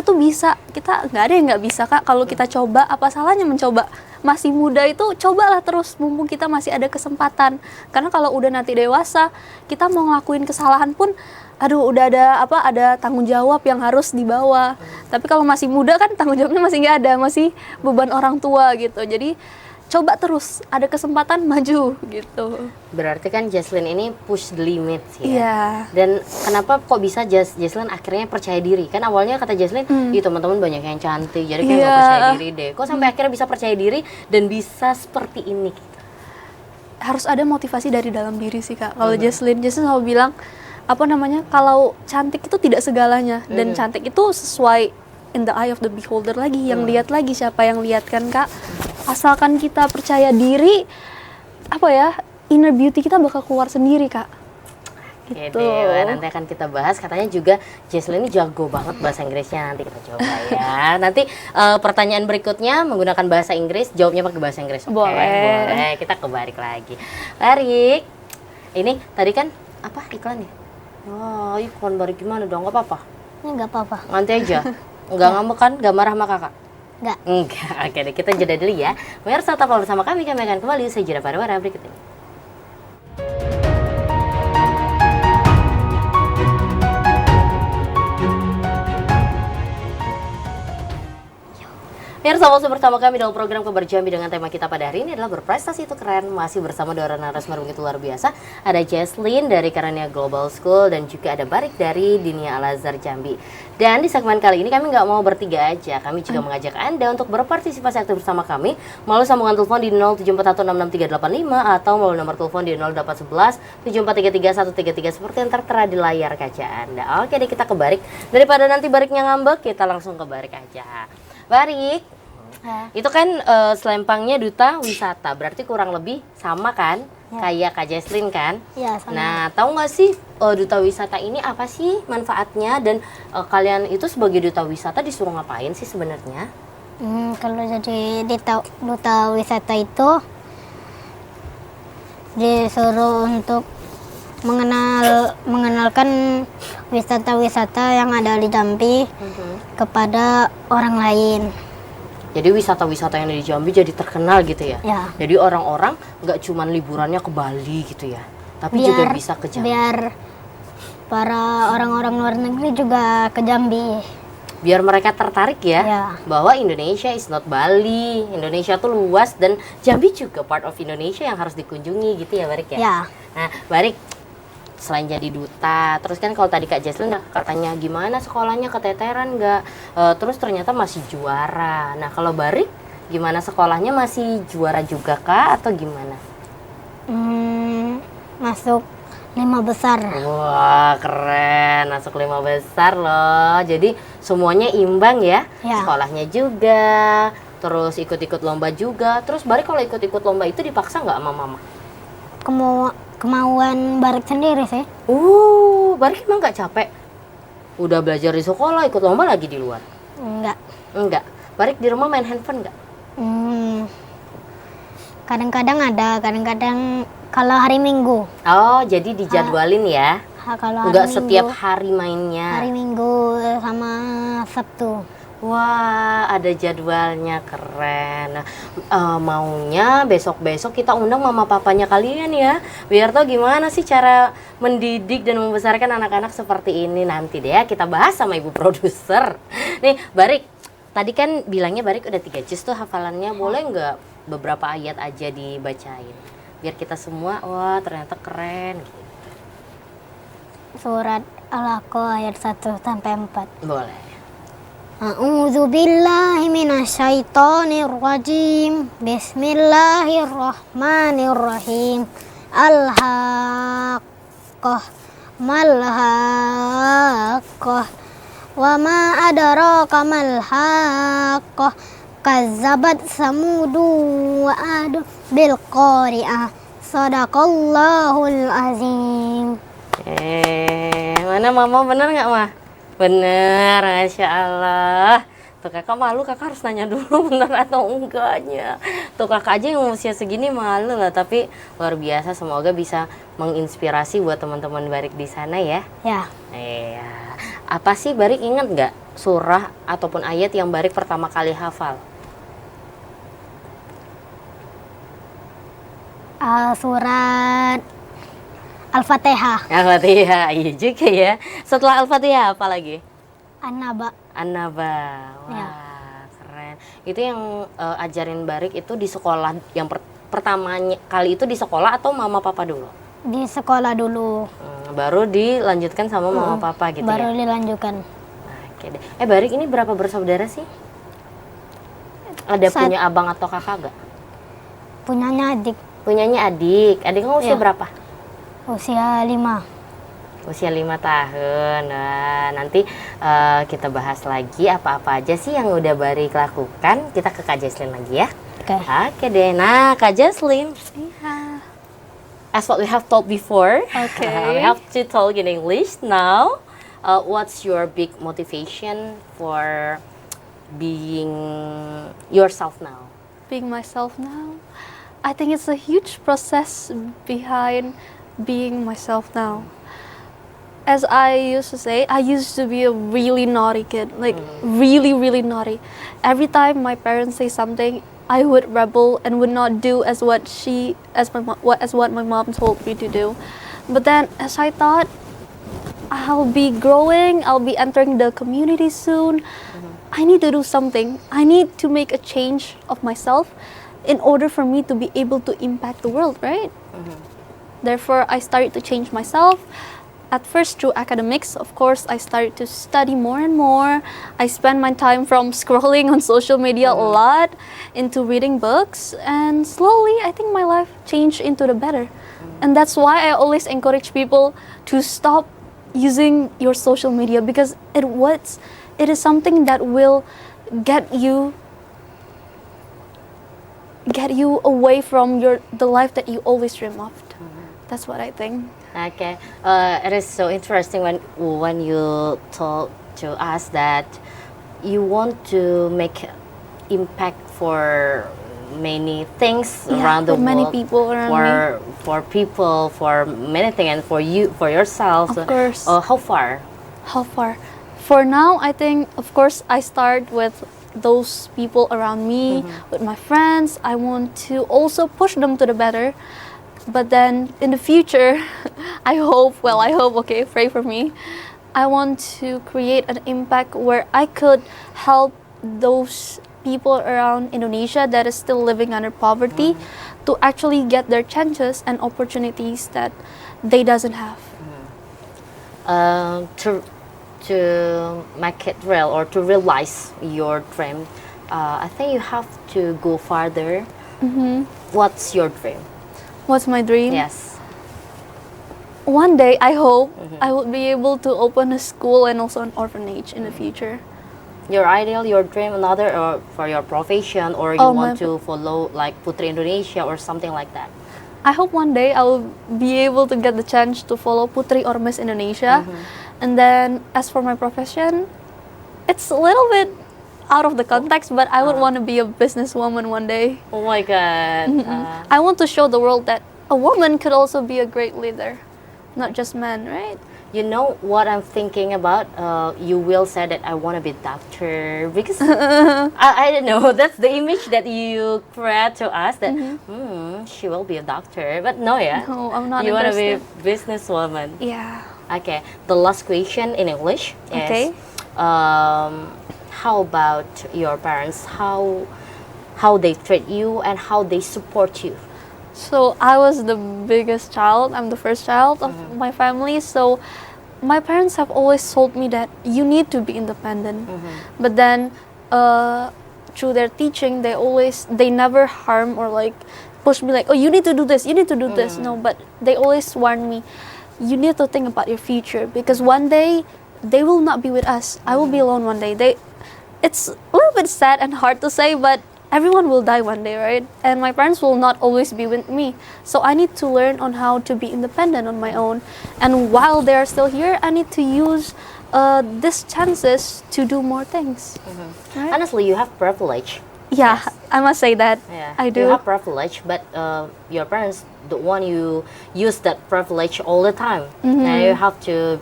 tuh bisa, kita nggak ada yang nggak bisa Kak. Kalau kita coba, apa salahnya mencoba? Masih muda itu cobalah terus, mumpung kita masih ada kesempatan. Karena kalau udah nanti dewasa, kita mau ngelakuin kesalahan pun udah ada tanggung jawab yang harus dibawa. Tapi kalau masih muda kan tanggung jawabnya masih nggak ada, masih beban orang tua gitu. Jadi coba terus, ada kesempatan maju gitu. Berarti kan Jesslyn ini push the limits ya. Iya. Dan kenapa kok bisa Jesslyn akhirnya percaya diri? Kan awalnya kata Jesslyn, teman-teman banyak yang cantik, jadi kayak nggak percaya diri deh. Kok sampai akhirnya bisa percaya diri dan bisa seperti ini? Harus ada motivasi dari dalam diri sih Kak. Kalau Jesslyn selalu bilang, kalau cantik itu tidak segalanya, dan cantik itu sesuai in the eye of the beholder lagi, yang lihat lagi siapa yang lihat kan Kak. Asalkan kita percaya diri, inner beauty kita bakal keluar sendiri Kak. Gitu. Oke, nanti akan kita bahas. Katanya juga Jesslyn ini jago banget bahasa Inggrisnya, nanti kita coba ya. Nanti pertanyaan berikutnya menggunakan bahasa Inggris, jawabnya pakai bahasa Inggris. Oke, boleh. Kita kebalik lagi. Barik. Ini tadi kan iklannya? Oh, iklan baru gimana dong? Gak apa-apa? Nggak apa-apa. Nanti aja. Nggak ngambek kan? Nggak marah sama kakak? Nggak. Enggak. Oke deh, kita jeda dulu ya. Pemirsa, tetap bersama kami akan kembali usai jeda pariwara berikut ini. Pemirsa, sama bersama kami dalam program Kabar Jambi dengan tema kita pada hari ini adalah berprestasi itu keren. Masih bersama dua narasumber begitu luar biasa. Ada Jesslyn dari Karunia Global School dan juga ada Barik dari Dinia Al Azhar Jambi. Dan di segmen kali ini kami nggak mau bertiga aja. Kami juga mengajak Anda untuk berpartisipasi aktif bersama kami melalui sambungan telepon di 0741666385 atau melalui nomor telepon di 08117433 seperti yang tertera di layar kaca Anda. Oke deh, kita ke Barik. Daripada nanti Bariknya ngambek, kita langsung ke Barik aja. Barik, itu kan selempangnya duta wisata, berarti kurang lebih sama kan, kayak Kak Jesslyn kan? Ya, sama. Nah, tahu nggak sih duta wisata ini apa sih manfaatnya dan kalian itu sebagai duta wisata disuruh ngapain sih sebenarnya? Kalau jadi duta wisata itu disuruh untuk mengenalkan wisata-wisata yang ada di Jambi kepada orang lain. Jadi wisata-wisata yang ada di Jambi jadi terkenal gitu ya? Ya. Jadi orang-orang nggak cuman liburannya ke Bali gitu ya, tapi juga bisa ke Jambi. Biar para orang-orang luar negeri juga ke Jambi. Biar mereka tertarik ya, Ya. bahwa Indonesia is not Bali. Indonesia tuh luas dan Jambi juga part of Indonesia yang harus dikunjungi gitu ya Barik ya? Ya. Nah Barik, selain jadi duta, terus kan kalau tadi Kak Jesslyn katanya gimana sekolahnya keteteran nggak? Terus ternyata masih juara. Nah kalau Barik gimana sekolahnya, masih juara juga kah atau gimana? Masuk 5 besar. Wah keren, masuk 5 besar loh. Jadi semuanya imbang ya, Ya. sekolahnya juga, terus ikut-ikut lomba juga. Terus Barik kalau ikut-ikut lomba itu dipaksa nggak sama mama? Kemauan Barik sendiri sih. Barik emang nggak capek? Udah belajar di sekolah, ikut lomba lagi di luar? Enggak. Enggak. Barik di rumah main handphone nggak? Kadang-kadang ada, kadang-kadang kalau hari Minggu. Oh, jadi dijadwalin ya? Kalau hari Enggak Minggu, setiap hari mainnya? hari Minggu sama Sabtu. Wah, ada jadwalnya, keren. Nah, maunya besok-besok kita undang mama papanya kalian ya, biar tahu gimana sih cara mendidik dan membesarkan anak-anak seperti ini. Nanti deh ya kita bahas sama ibu produser. Nih, Barik, tadi kan bilangnya Barik udah 3 juz tuh hafalannya. Boleh nggak beberapa ayat aja dibacain? Biar kita semua, wah ternyata keren. Gitu. Surat Al-Haqqah ayat 1 sampai 4. Boleh. A'udzu billahi minasyaitonir rajim. Bismillahirrahmanirrahim. Al-Haqqah mal-Haqqah. Wa ma adraka mal-Haqqah. Kazzabat Samudu wa Adu bil qari'ah. Shadaqallahul azim. Mana mama, bener nggak mah? Bener, Masya Allah. Tuh kakak malu, kakak harus nanya dulu bener atau enggaknya. Tuh kakak aja yang usia segini malu lah, tapi luar biasa. Semoga bisa menginspirasi buat teman-teman Barik di sana ya. Ya. Iya. Apa sih Barik ingat nggak surah ataupun ayat yang Barik pertama kali hafal? Surat Al-Fatihah. Al-Fatihah, iya juga ya. Setelah Al-Fatihah apa lagi? An-Naba. An-Naba. Wah, Ya. keren. Itu yang ajarin Barik itu di sekolah yang pertamanya kali itu di sekolah atau mama papa dulu? Di sekolah dulu. Baru dilanjutkan sama mama papa gitu Baru ya? dilanjutkan. Oke deh. Barik ini berapa bersaudara sih? Ada punya abang atau kakak gak? Punyanya adik. Punyanya adik. Adik kamu usia Ya. berapa? Usia 5. Usia 5 tahun. Nah, nanti kita bahas lagi apa-apa aja sih yang udah Barik lakukan. Kita ke Kak Jesslyn lagi ya. Oke. Oke deh. Nah, Kak Jesslyn, Iya. as what we have told before, Okay. we have to talk in English now. What's your big motivation for being yourself now? Being myself now, I think it's a huge process behind being myself now. As I used to say, I used to be a really naughty kid, like really, really naughty. Every time my parents say something, I would rebel and would not do as what my mom told me to do. But then, as I thought, I'll be growing, I'll be entering the community soon. I need to do something. I need to make a change of myself in order for me to be able to impact the world, right? Therefore, I started to change myself. At first through academics, of course, I started to study more and more. I spent my time from scrolling on social media a lot into reading books, and slowly I think my life changed into the better. And that's why I always encourage people to stop using your social media, because it is something that will get you away from the life that you always dream of. That's what I think. Okay, it is so interesting when you told to us that you want to make impact for many things around the for world. many people around for people, for many things, and for you, for yourself. Of course. How far? How far? For now, I think, of course, I start with those people around me, with my friends. I want to also push them to the better. But then in the future, I hope, okay, pray for me. I want to create an impact where I could help those people around Indonesia that is still living under poverty to actually get their chances and opportunities that they doesn't have. To make it real or to realize your dream, I think you have to go farther. What's your dream? What's my dream? Yes. One day, I hope I would be able to open a school and also an orphanage in the future. Your ideal, your dream, another, or for your profession, or you want to follow like Putri Indonesia or something like that? I hope one day I will be able to get the chance to follow Putri or Miss Indonesia. And then as for my profession, it's a little bit out of the context, but I would want to be a businesswoman one day. Oh my God. I want to show the world that a woman could also be a great leader, not just men, right? You know what I'm thinking about? You will say that I want to be doctor because I don't know. That's the image that you create to us that she will be a doctor. But no, yeah. No, I'm not You want to be a interested. businesswoman. Yeah. Okay. The last question in English is, Okay. how about your parents? How they treat you and how they support you? So I was the biggest child. I'm the first child of my family. So my parents have always told me that you need to be independent. But then through their teaching, they never harm or like push me like, oh, you need to do this, you need to do this. No, but they always warn me, you need to think about your future, because one day they will not be with us. I will be alone one day. It's a little bit sad and hard to say, but everyone will die one day, right? And my parents will not always be with me. So I need to learn on how to be independent on my own. And while they are still here, I need to use these chances to do more things. Right? Honestly, you have privilege. Yeah, I must say that. Yeah, I you do. have privilege, but your parents don't want you use that privilege all the time. And you have to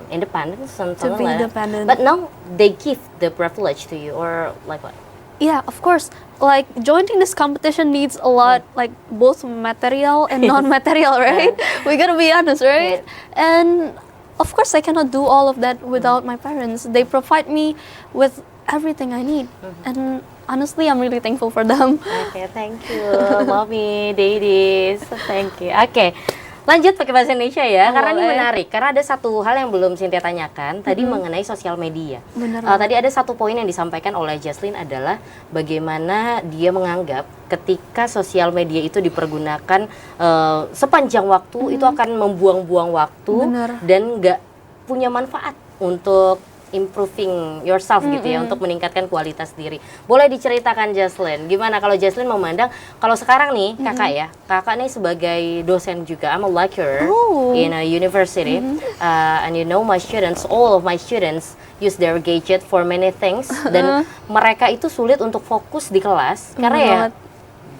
independence and To something be like that. independent. But now they give the privilege to you, or like what? Yeah, of course. Like joining this competition needs a lot, like both material and non-material, right? We gotta be honest, right? And of course, I cannot do all of that without my parents. They provide me with everything I need, and honestly, I'm really thankful for them. Oke, thank you, mommy, daddies, thank you. Oke, lanjut pakai bahasa Indonesia ya, karena ini Boleh. menarik. Karena ada satu hal yang belum Cynthia tanyakan tadi mengenai sosial media. Benar Tadi ada satu poin yang disampaikan oleh Jaslyn adalah bagaimana dia menganggap ketika sosial media itu dipergunakan sepanjang waktu itu akan membuang-buang waktu Benar. dan nggak punya manfaat untuk improving yourself gitu ya, untuk meningkatkan kualitas diri. Boleh diceritakan Jaslyn, gimana kalau Jaslyn memandang kalau sekarang nih kakak nih sebagai dosen juga, I'm a lecturer in a university, and you know my students, all of my students use their gadget for many things, dan mereka itu sulit untuk fokus di kelas karena ya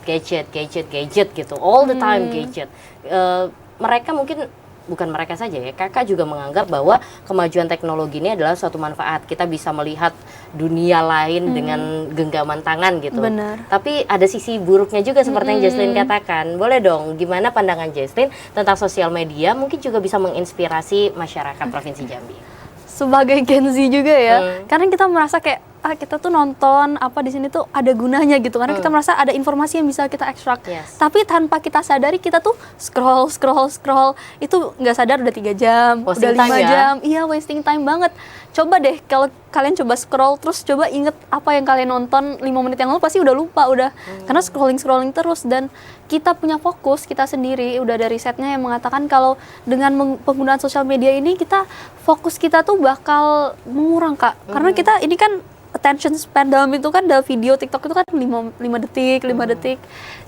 gadget gitu, all the time gadget. Mereka mungkin bukan mereka saja ya, kakak juga menganggap bahwa kemajuan teknologi ini adalah suatu manfaat. Kita bisa melihat dunia lain dengan genggaman tangan gitu. Benar. Tapi ada sisi buruknya juga seperti yang Jaslyn katakan. Boleh dong, gimana pandangan Jaslyn tentang sosial media? Mungkin juga bisa menginspirasi masyarakat Provinsi Jambi. Sebagai Gen Z juga ya, karena kita merasa kayak kita tuh nonton apa di sini tuh ada gunanya gitu, karena kita merasa ada informasi yang bisa kita ekstrak. Yes. Tapi tanpa kita sadari kita tuh scroll itu nggak sadar udah 3 jam, Wasting udah 5 time ya? jam. Iya, wasting time banget. Coba deh kalau kalian coba scroll terus coba inget apa yang kalian nonton 5 menit yang lalu, pasti udah lupa udah. Karena scrolling terus, dan kita punya fokus kita sendiri. Udah ada risetnya yang mengatakan kalau dengan penggunaan sosial media ini kita fokus kita tuh bakal mengurang, Kak. Karena kita ini kan attention span dalam itu kan, dalam video TikTok itu kan 5 detik.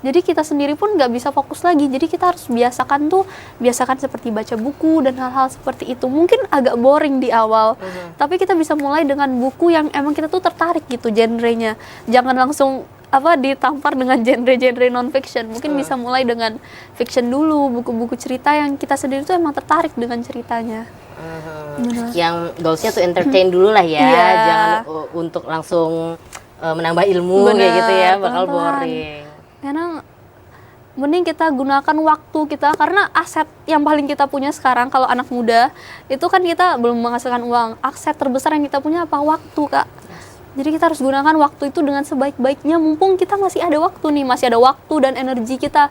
Jadi kita sendiri pun nggak bisa fokus lagi. Jadi kita harus biasakan seperti baca buku dan hal-hal seperti itu. Mungkin agak boring di awal, tapi kita bisa mulai dengan buku yang emang kita tuh tertarik gitu genrenya. Jangan langsung ditampar dengan genre non-fiction. Mungkin bisa mulai dengan fiction dulu, buku-buku cerita yang kita sendiri tuh emang tertarik dengan ceritanya. Yang goalsnya tuh entertain dulu lah ya, Iya. jangan untuk langsung menambah ilmu kayak gitu ya, bakal pelan-pelan. boring. Karena mending kita gunakan waktu kita, karena aset yang paling kita punya sekarang kalau anak muda itu kan kita belum menghasilkan uang. Aset terbesar yang kita punya apa? Waktu, Kak. Jadi kita harus gunakan waktu itu dengan sebaik-baiknya. Mumpung kita masih ada waktu nih, masih ada waktu dan energi kita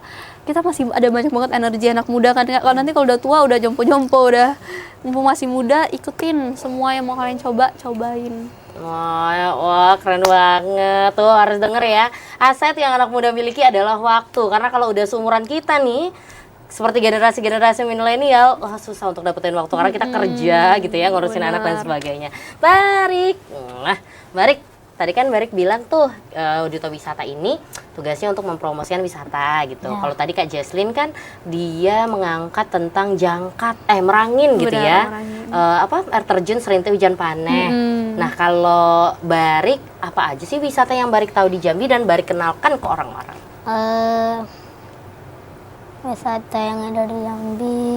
masih ada banyak banget energi anak muda kan. Kalau nanti kalau udah tua, udah jompo-jompo, udah mumpung masih muda, ikutin semua yang mau kalian cobain. Wah, keren banget. Tuh harus denger ya. Aset yang anak muda miliki adalah waktu. Karena kalau udah seumuran kita nih, seperti generasi milenial, susah untuk dapetin waktu karena kita kerja gitu ya, ngurusin anak dan sebagainya. Barik. Barik. Tadi kan Barik bilang tuh Duta Wisata ini tugasnya untuk mempromosikan wisata gitu. Ya. Kalau tadi Kak Jesslyn kan dia mengangkat tentang merangin gitu ya. Air terjun Serinte Hujan Paneh. Nah, kalau Barik apa aja sih wisata yang Barik tahu di Jambi dan Barik kenalkan ke orang-orang? Wisata yang ada di Jambi,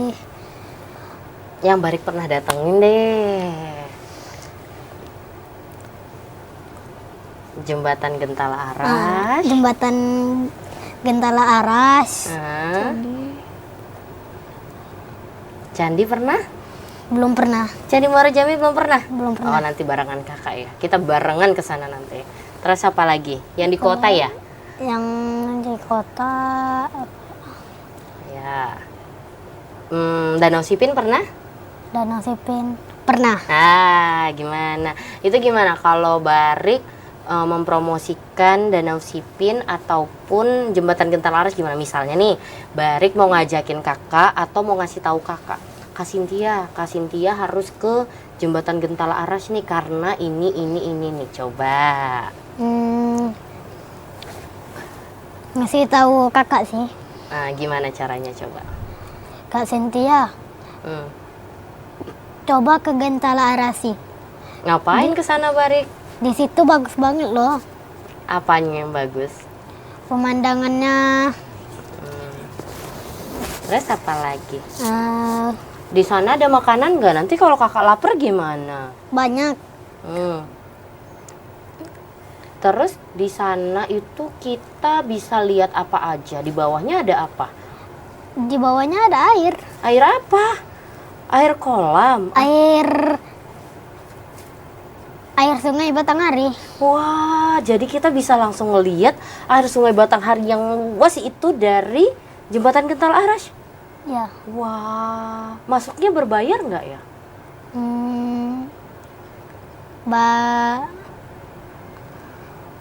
Yang Barik pernah datengin deh. Jembatan Gentala Aras. Jembatan Gentala Aras. Candi pernah? Belum pernah. Candi Muara Jambi belum pernah? Belum pernah. Oh, nanti barengan kakak ya. Kita barengan ke sana nanti. Terus apa lagi? Yang di kota ya? Yang di kota Ya. Danau Sipin pernah? Danau Sipin pernah. Gimana? Itu gimana kalau Barik mempromosikan Danau Sipin ataupun Jembatan Gentala Aras gimana? Misalnya nih, Barik mau ngajakin kakak atau mau ngasih tahu kakak, Kak Cynthia harus ke Jembatan Gentala Aras nih karena ini nih. Coba. Ngasih tahu kakak sih. Gimana caranya coba? Kak Cynthia, coba ke Gentala Arasi. Ngapain ke sana Barik? Di situ bagus banget loh. Apanya yang bagus? Pemandangannya. Terus apa lagi? eh, Di sana ada makanan nggak? Nanti kalau kakak lapar gimana? banyak. Terus di sana itu kita bisa lihat apa aja? Di bawahnya ada apa? Di bawahnya ada air. Air apa? Air kolam? Air sungai Batanghari. Wah, jadi kita bisa langsung ngelihat air sungai Batanghari yang luas itu dari Jembatan Gentala Aras? Ya. Wah, masuknya berbayar nggak ya?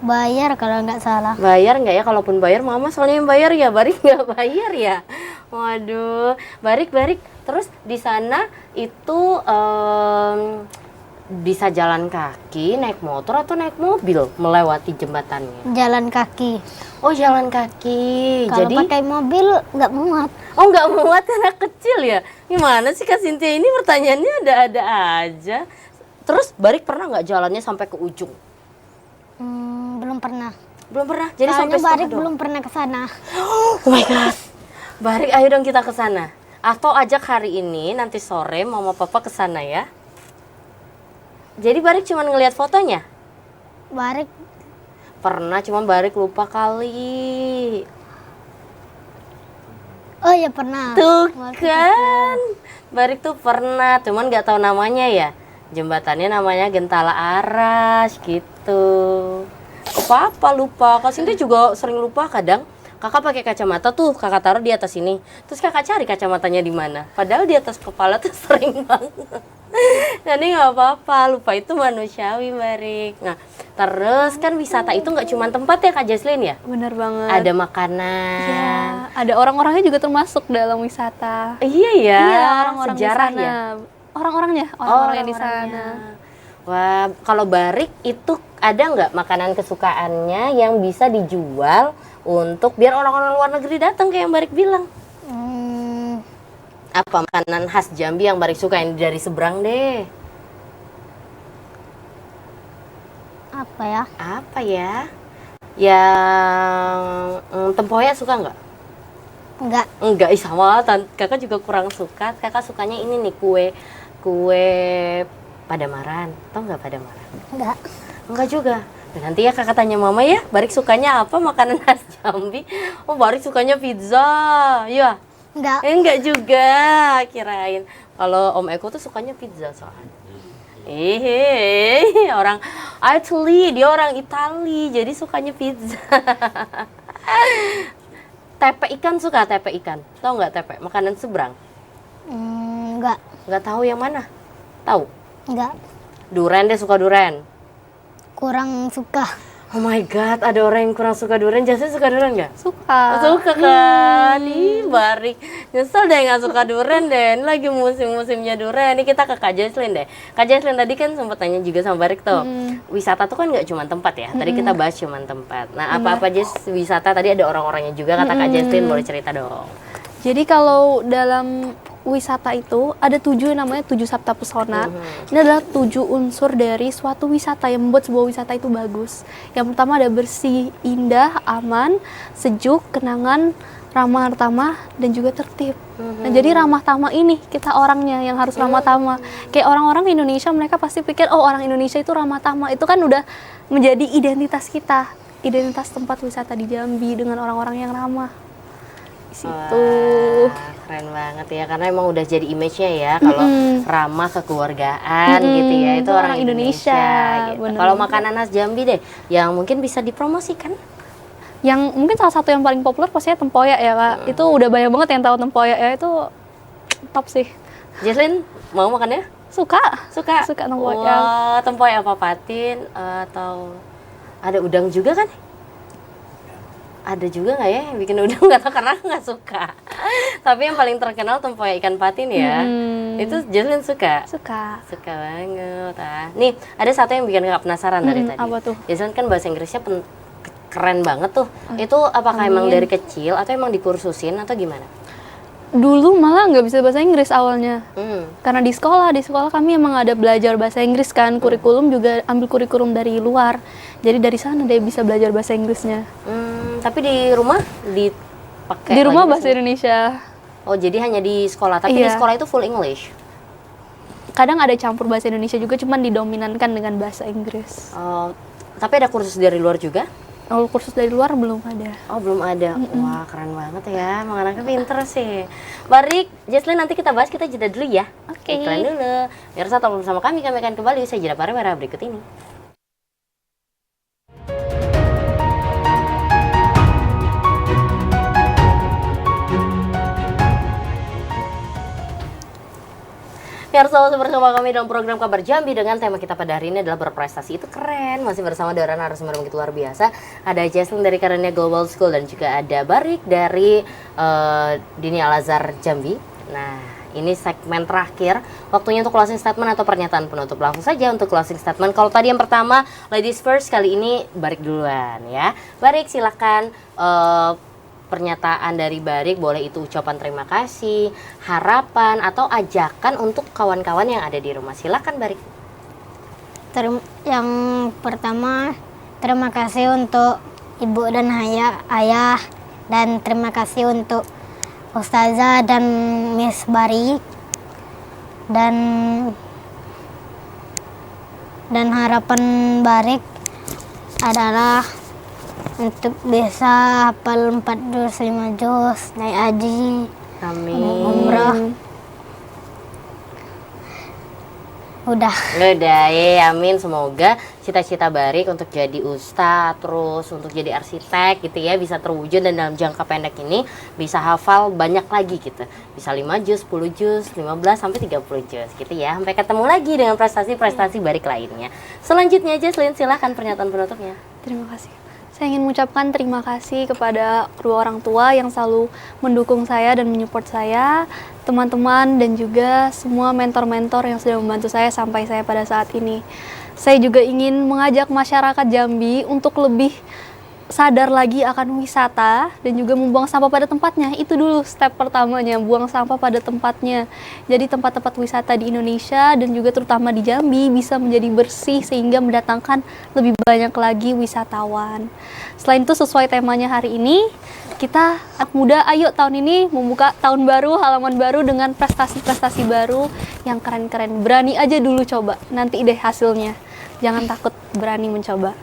Bayar kalau nggak salah. Bayar nggak ya? Kalaupun bayar, Mama soalnya yang bayar ya, Barik nggak bayar ya. Waduh, Barik. Terus di sana itu bisa jalan kaki, naik motor atau naik mobil melewati jembatannya? Jalan kaki. Oh, jalan kaki. Kalau Jadi pakai mobil nggak muat. oh, nggak muat anak kecil ya? Gimana sih Kak Cynthia ini pertanyaannya ada-ada aja. Terus Barik pernah nggak jalannya sampai ke ujung? Belum pernah. Belum pernah. Jadi Soalnya sampai Barik setengah doang? belum pernah ke sana. Oh my god. Barik, ayo dong kita ke sana. Atau ajak hari ini, nanti sore Mama Papa ke sana ya. Jadi Barik cuma ngelihat fotonya? Barik Pernah, cuman Barik lupa kali. Oh ya pernah. Tuh Waktu kan. Barik tuh pernah, cuman nggak tahu namanya ya. Jembatannya namanya Gentala Aras gitu. gitu. Apa lupa. Kak Sinta juga sering lupa kadang. Kakak pakai kacamata tuh, kakak taruh di atas ini. Terus kakak cari kacamatanya di mana. Padahal di atas kepala tuh sering banget. Jadi nggak apa-apa, lupa itu manusiawi, Barik. Nah, terus kan wisata itu nggak cuma tempat ya Kak Jesslyn ya? Bener banget. Ada makanan. Iya, ada orang-orangnya juga termasuk dalam wisata. Iya ya. Iya, orang-orang sejarah di sana. ya. Orang-orangnya yang di sana. Wah, kalau Barik itu ada nggak makanan kesukaannya yang bisa dijual untuk biar orang-orang luar negeri datang kayak yang Barik bilang? Apa makanan khas Jambi yang Barik suka yang dari seberang deh? Apa ya? Apa ya? Yang tempoyak suka nggak? Enggak. Enggak, sama kakak juga kurang suka. Kakak sukanya ini nih kue Padamaran. Tahu nggak Padamaran? Enggak. Enggak juga. Dan nanti ya kakak tanya mama ya, Barik sukanya apa makanan khas Jambi? Oh, Barik sukanya pizza. Ya. Enggak. Enggak juga, kirain. Kalau Om Eko tuh sukanya pizza soalnya. Orang dia orang Itali, jadi sukanya pizza. Tepe ikan suka tepe ikan. Tahu nggak tepe? Makanan seberang. Enggak. Nggak tahu yang mana? Tahu? Enggak. Duren deh, suka duren. Kurang suka. Oh my god, ada orang yang kurang suka duren. Jasmine suka duren nggak? Suka. Suka kan? Ih, Barik. Nyesel deh nggak suka duren deh. Ini lagi musim-musimnya duren. Ini kita ke Kak Jesslyn deh. Kak Jesslyn tadi kan sempat tanya juga sama Barik tuh. Wisata tuh kan nggak cuma tempat ya. Tadi kita bahas cuma tempat. Nah, apa-apa aja wisata tadi ada orang-orangnya juga kata Kak Jesslyn. Boleh cerita dong. Jadi kalau dalam wisata itu ada 7 namanya 7 sabta pesona. Ini adalah 7 unsur dari suatu wisata yang membuat sebuah wisata itu bagus. Yang pertama ada bersih, indah, aman, sejuk, kenangan, ramah tamah, dan juga tertib. Nah, jadi ramah tamah ini kita orangnya yang harus ramah tamah. Kayak orang-orang Indonesia mereka pasti pikir oh orang Indonesia itu ramah tamah. Itu kan udah menjadi identitas kita, identitas tempat wisata di Jambi dengan orang-orang yang ramah. Situ. Wah, keren banget ya karena emang udah jadi image-nya ya kalau ramah kekeluargaan gitu ya itu orang Indonesia gitu. Kalau makanan khas Jambi deh yang mungkin bisa dipromosikan. Yang mungkin salah satu yang paling populer pastinya tempoyak ya Kak. Itu udah banyak banget yang tahu tempoyak ya, itu top sih. Jesslyn mau makannya? Suka tempoyak. Wah, tempoyak apa patin atau ada udang juga kan? Ada juga nggak ya yang bikin udang? Nggak tahu karena aku nggak suka. Tapi yang paling terkenal tempoyak ikan patin ya. Itu Jesslyn suka? Suka Banget. Nih, ada satu yang bikin kakak penasaran dari tadi. Apa tuh? Jesslyn kan bahasa Inggrisnya keren banget tuh. Itu apakah emang dari kecil atau emang dikursusin atau gimana? Dulu malah nggak bisa bahasa Inggris awalnya. Karena di sekolah kami emang ada belajar bahasa Inggris kan. Kurikulum juga ambil kurikulum dari luar. Jadi dari sana dia bisa belajar bahasa Inggrisnya. Tapi di rumah dipakai? Di rumah bahasa Indonesia. Oh, jadi hanya di sekolah. Tapi di sekolah itu full English? Kadang ada campur bahasa Indonesia juga, cuman didominankan dengan bahasa Inggris. Oh, tapi ada kursus dari luar juga? Kalau kursus dari luar belum ada. Oh, belum ada. Wah, keren banget ya. Emang anaknya pinter sih. Barik, Jesslyn nanti kita bahas, kita jeda dulu ya. Oke. Iklan dulu. Mirsa, tetap bersama kami akan kembali. Saya jeda pariwara berikut ini. Mirsa, bersama kami dalam program Kabar Jambi dengan tema kita pada hari ini adalah berprestasi itu keren. Masih bersama Dora narasumber begitu luar biasa. Ada Jesslyn dari Karunia Global School dan juga ada Barik dari Dini Al Azhar Jambi. Nah, ini segmen terakhir. Waktunya untuk closing statement atau pernyataan penutup. Langsung saja untuk closing statement. Kalau tadi yang pertama ladies first, kali ini Barik duluan ya. Barik silakan. Pernyataan dari Barik, boleh itu ucapan terima kasih, harapan, atau ajakan untuk kawan-kawan yang ada di rumah. Silakan Barik. Yang pertama, terima kasih untuk ibu dan ayah, dan terima kasih untuk Ustazah dan Miss Barik, dan harapan Barik adalah untuk bisa hafal 4 juz, 5 juz, naik haji, Amin. umrah. Udah. Udah ya, amin. Semoga cita-cita Barik untuk jadi ustadz, terus untuk jadi arsitek gitu ya, bisa terwujud dan dalam jangka pendek ini bisa hafal banyak lagi gitu. Bisa 5 juz, 10 juz, 15 sampai 30 juz gitu ya. Sampai ketemu lagi dengan prestasi-prestasi Barik lainnya. Selanjutnya Jesslyn, silahkan pernyataan penutupnya. Terima kasih. Saya ingin mengucapkan terima kasih kepada kedua orang tua yang selalu mendukung saya dan menyupport saya, teman-teman dan juga semua mentor-mentor yang sudah membantu saya sampai saya pada saat ini. Saya juga ingin mengajak masyarakat Jambi untuk lebih sadar lagi akan wisata dan juga membuang sampah pada tempatnya. Itu dulu step pertamanya, buang sampah pada tempatnya. Jadi tempat-tempat wisata di Indonesia dan juga terutama di Jambi bisa menjadi bersih sehingga mendatangkan lebih banyak lagi wisatawan. Selain itu sesuai temanya hari ini, kita anak muda ayo tahun ini membuka tahun baru, halaman baru dengan prestasi-prestasi baru yang keren-keren. Berani aja dulu coba, nanti deh hasilnya. Jangan takut, berani mencoba.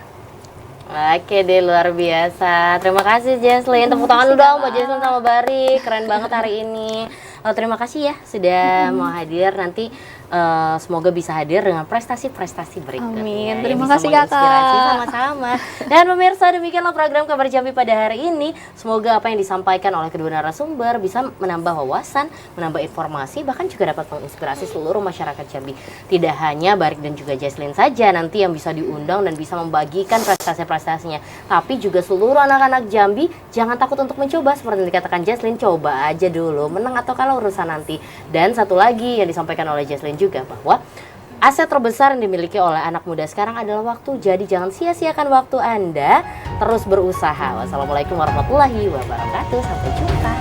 Oke deh, luar biasa. Terima kasih Jesslyn. Tepuk tangan dulu dong buat Jesslyn sama Barik. Keren banget hari ini. Terima kasih ya sudah mau hadir. Nanti semoga bisa hadir dengan prestasi-prestasi berikutnya. Amin. Ya, Terima bisa kasih menginspirasi Kakak. sama-sama. Dan pemirsa, demikianlah program Kabar Jambi pada hari ini. Semoga apa yang disampaikan oleh kedua narasumber bisa menambah wawasan, menambah informasi, bahkan juga dapat menginspirasi seluruh masyarakat Jambi. Tidak hanya Barik dan juga Jesslyn saja nanti yang bisa diundang dan bisa membagikan prestasi-prestasinya, tapi juga seluruh anak-anak Jambi. Jangan takut untuk mencoba, seperti yang dikatakan Jesslyn, coba aja dulu, menang atau kalah urusan nanti. Dan satu lagi yang disampaikan oleh Jesslyn juga, bahwa aset terbesar yang dimiliki oleh anak muda sekarang adalah waktu. Jadi jangan sia-siakan waktu Anda, terus berusaha. Wassalamualaikum warahmatullahi wabarakatuh. Sampai jumpa.